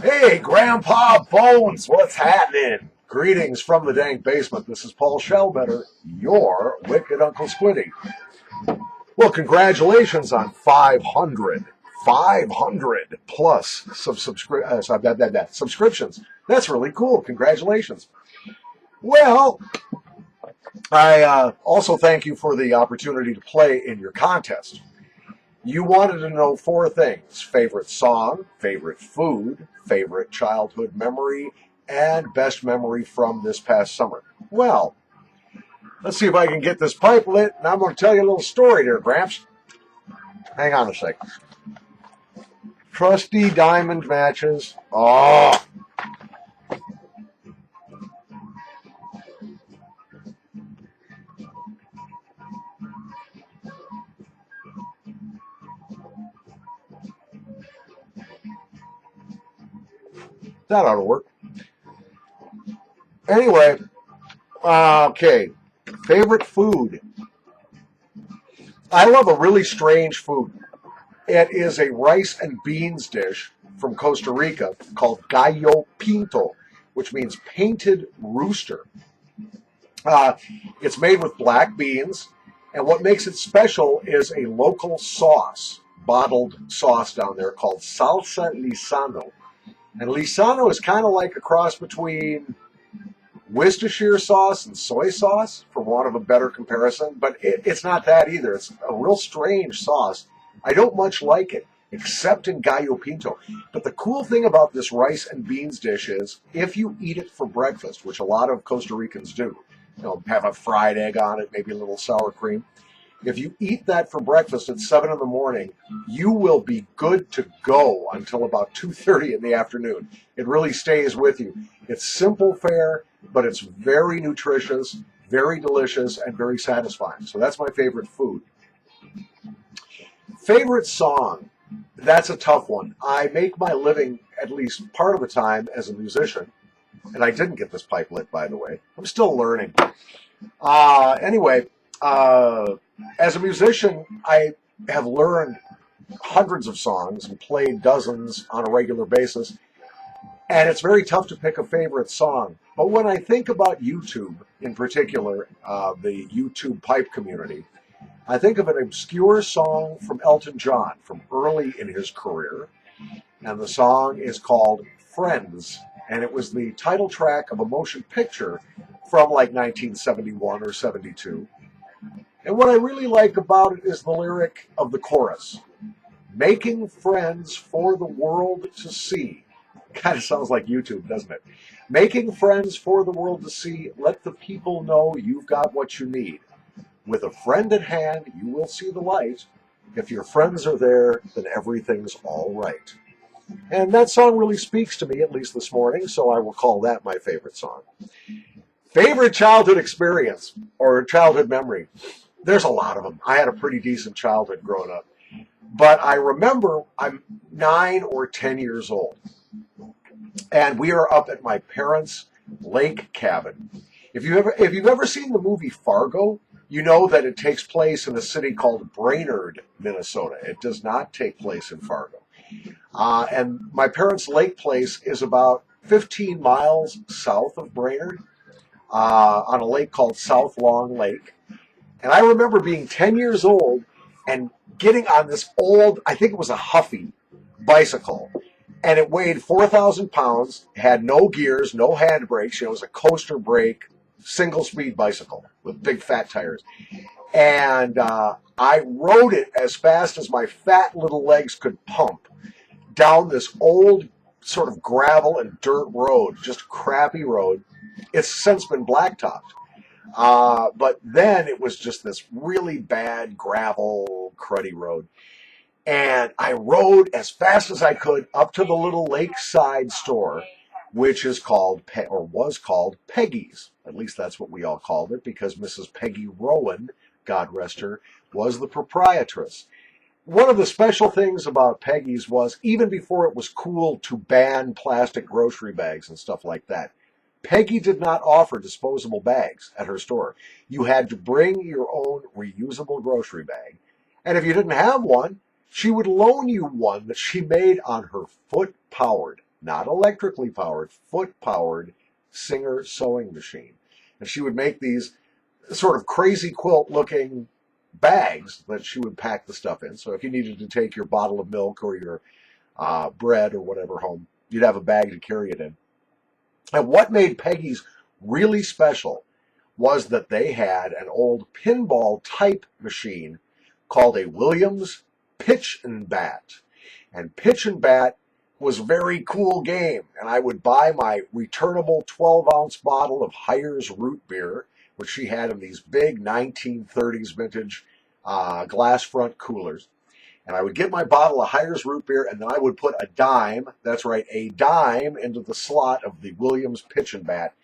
Hey, Grandpa Bones, what's happening? Greetings from the dank basement. This is Paul Shellbetter, your wicked Uncle Squiddy. Well, congratulations on 500 plus subscriptions. That's really cool. Congratulations. Well, I also thank you for the opportunity to play in your contest. You wanted to know four things: favorite song, favorite food, favorite childhood memory, and best memory from this past summer. Well, let's see if I can get this pipe lit, and I'm going to tell you a little story there, Gramps. Hang on a sec. Trusty diamond matches. Oh, that ought to work. Anyway, okay. Favorite food. I love a really strange food. It is a rice and beans dish from Costa Rica called gallo pinto, which means painted rooster. Uh, it's made with black beans, and what makes it special is a local sauce, bottled sauce down there called salsa lisano. And lisano is kind of like a cross between Worcestershire sauce and soy sauce, for want of a better comparison, but it's not that either. It's a real strange sauce. I don't much like it, except in gallo pinto. But the cool thing about this rice and beans dish is, if you eat it for breakfast, which a lot of Costa Ricans do, have a fried egg on it, maybe a little sour cream. If you eat that for breakfast at 7 in the morning, you will be good to go until about 2:30 in the afternoon. It really stays with you. It's simple fare, but it's very nutritious, very delicious, and very satisfying. So that's my favorite food. Favorite song? That's a tough one. I make my living at least part of the time as a musician, and I didn't get this pipe lit, by the way. I'm still learning. Anyway, as a musician, I have learned hundreds of songs and played dozens on a regular basis, and it's very tough to pick a favorite song. But when I think about YouTube, in particular, the YouTube pipe community, I think of an obscure song from Elton John from early in his career, and the song is called Friends, and it was the title track of a motion picture from like 1971 or 72. And what I really like about it is the lyric of the chorus: making friends for the world to see. Kind of sounds like YouTube, doesn't it? Making friends for the world to see. Let the people know you've got what you need. With a friend at hand, you will see the light. If your friends are there, then everything's all right. And that song really speaks to me, at least this morning, so I will call that my favorite song. Favorite childhood experience or childhood memory? There's a lot of them. I had a pretty decent childhood growing up. But I remember I'm 9 or 10 years old, and we are up at my parents' lake cabin. If you've ever seen the movie Fargo, you know that it takes place in a city called Brainerd, Minnesota. It does not take place in Fargo. And my parents' lake place is about 15 miles south of Brainerd, on a lake called South Long Lake. And I remember being 10 years old and getting on this old, I think it was a Huffy bicycle, and it weighed 4,000 pounds, had no gears, no handbrakes. It was a coaster brake, single speed bicycle with big fat tires. And I rode it as fast as my fat little legs could pump down this old sort of gravel and dirt road, just a crappy road. It's since been blacktopped. But then it was just this really bad gravel, cruddy road. And I rode as fast as I could up to the little lakeside store, which is called, or was called, Peggy's. At least that's what we all called it, because Mrs. Peggy Rowan, God rest her, was the proprietress. One of the special things about Peggy's was, even before it was cool to ban plastic grocery bags and stuff like that, Peggy did not offer disposable bags at her store. You had to bring your own reusable grocery bag. And if you didn't have one, She would loan you one that she made on her foot-powered, not electrically powered, foot-powered Singer sewing machine. And she would make these sort of crazy quilt-looking bags that she would pack the stuff in. So if you needed to take your bottle of milk or your bread or whatever home, you'd have a bag to carry it in. And what made Peggy's really special was that they had an old pinball type machine called a Williams Pitch and Bat. And Pitch and Bat was a very cool game. And I would buy my returnable 12-ounce bottle of Hires root beer, which she had in these big 1930s vintage glass front coolers. And I would get my bottle of Hires root beer, and then I would put a dime, that's right, a dime into the slot of the Williams Pitch and Bat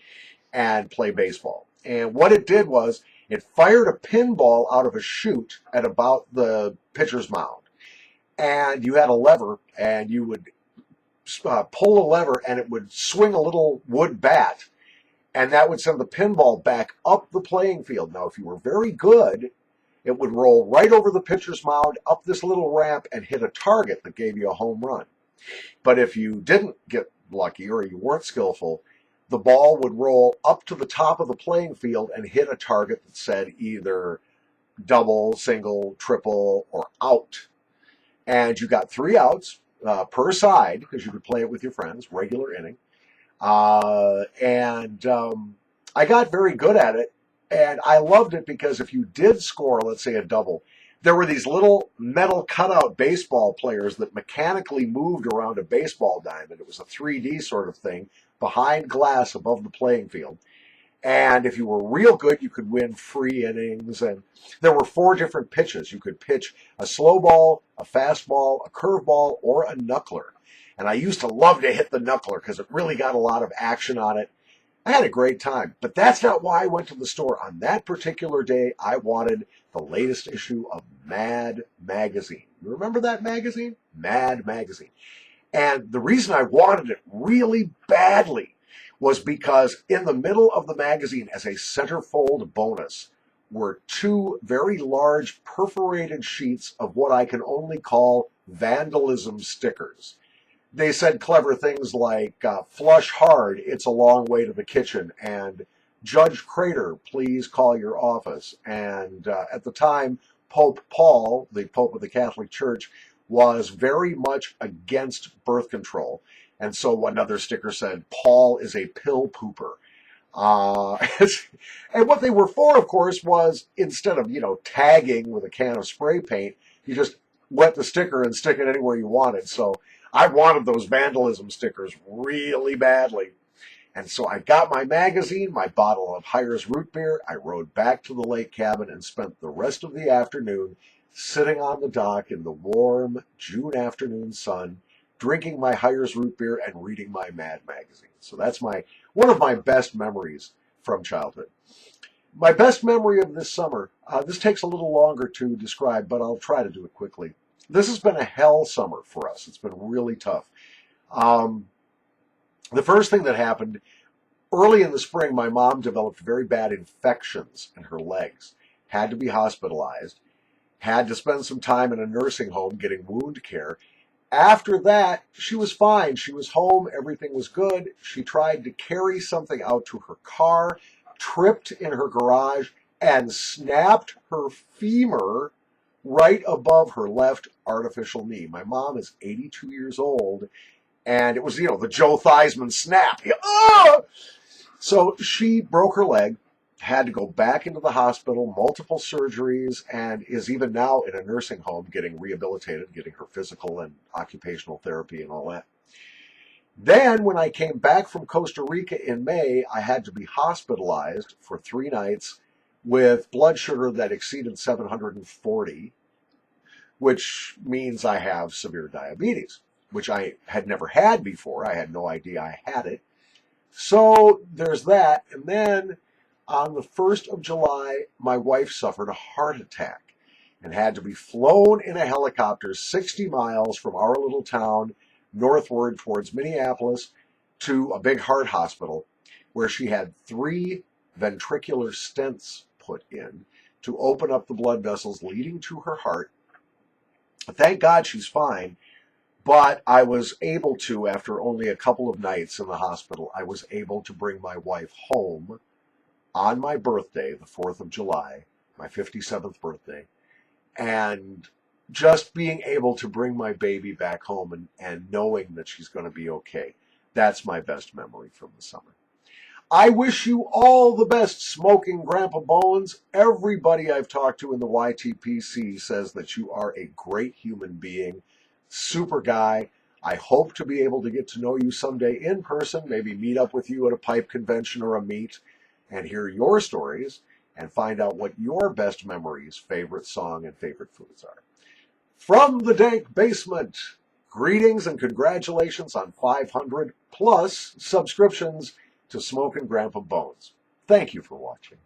and play baseball. And what it did was it fired a pinball out of a chute at about the pitcher's mound. And you had a lever, and you would pull a lever, and it would swing a little wood bat, and that would send the pinball back up the playing field. Now, if you were very good, it would roll right over the pitcher's mound, up this little ramp, and hit a target that gave you a home run. But if you didn't get lucky or you weren't skillful, the ball would roll up to the top of the playing field and hit a target that said either double, single, triple, or out. And you got 3 outs per side because you could play it with your friends, regular inning. I got very good at it, and I loved it because if you did score, let's say, a double, there were these little metal cutout baseball players that mechanically moved around a baseball diamond. It was a 3D sort of thing behind glass above the playing field. And if you were real good, you could win free innings. And there were 4 different pitches. You could pitch a slow ball, a fastball, a curveball, or a knuckler. And I used to love to hit the knuckler because it really got a lot of action on it. I had a great time. But that's not why I went to the store. On that particular day, I wanted the latest issue of Mad Magazine. You remember that magazine? Mad Magazine. And the reason I wanted it really badly was because in the middle of the magazine, as a centerfold bonus, were 2 very large perforated sheets of what I can only call vandalism stickers. They said clever things like, flush hard, it's a long way to the kitchen, and Judge Crater, please call your office. And at the time, Pope Paul, the Pope of the Catholic Church, was very much against birth control. And so another sticker said, Paul is a pill pooper. And what they were for, of course, was instead of, tagging with a can of spray paint, you just wet the sticker and stick it anywhere you wanted. So I wanted those vandalism stickers really badly. And so I got my magazine, my bottle of Hires root beer. I rode back to the lake cabin and spent the rest of the afternoon sitting on the dock in the warm June afternoon sun, drinking my Hires root beer and reading my Mad magazine. So that's one of my best memories from childhood. My best memory of this summer, this takes a little longer to describe, but I'll try to do it quickly. This has been a hell summer for us. It's been really tough. The first thing that happened, early in the spring, my mom developed very bad infections in her legs, had to be hospitalized, had to spend some time in a nursing home getting wound care. After that, she was fine. She was home. Everything was good. She tried to carry something out to her car, tripped in her garage, and snapped her femur right above her left artificial knee. My mom is 82 years old, and it was, the Joe Theismann snap. So she broke her leg, had to go back into the hospital, multiple surgeries, and is even now in a nursing home getting rehabilitated, getting her physical and occupational therapy and all that. Then when I came back from Costa Rica in May, I had to be hospitalized for 3 nights with blood sugar that exceeded 740, which means I have severe diabetes, which I had never had before. I had no idea I had it. So there's that. And then on the 1st of July, my wife suffered a heart attack and had to be flown in a helicopter 60 miles from our little town northward towards Minneapolis to a big heart hospital where she had 3 ventricular stents put in to open up the blood vessels leading to her heart. Thank God she's fine. But I was able to, after only a couple of nights in the hospital, I was able to bring my wife home on my birthday, the 4th of July, my 57th birthday, and just being able to bring my baby back home and knowing that she's going to be okay. That's my best memory from the summer. I wish you all the best, Smoking Grandpa Bones. Everybody I've talked to in the YTPC says that you are a great human being, super guy. I hope to be able to get to know you someday in person, maybe meet up with you at a pipe convention or a meet and hear your stories and find out what your best memories, favorite song, and favorite foods are. From the Dank Basement, greetings and congratulations on 500 plus subscriptions to Smoking Grandpa Bones. Thank you for watching.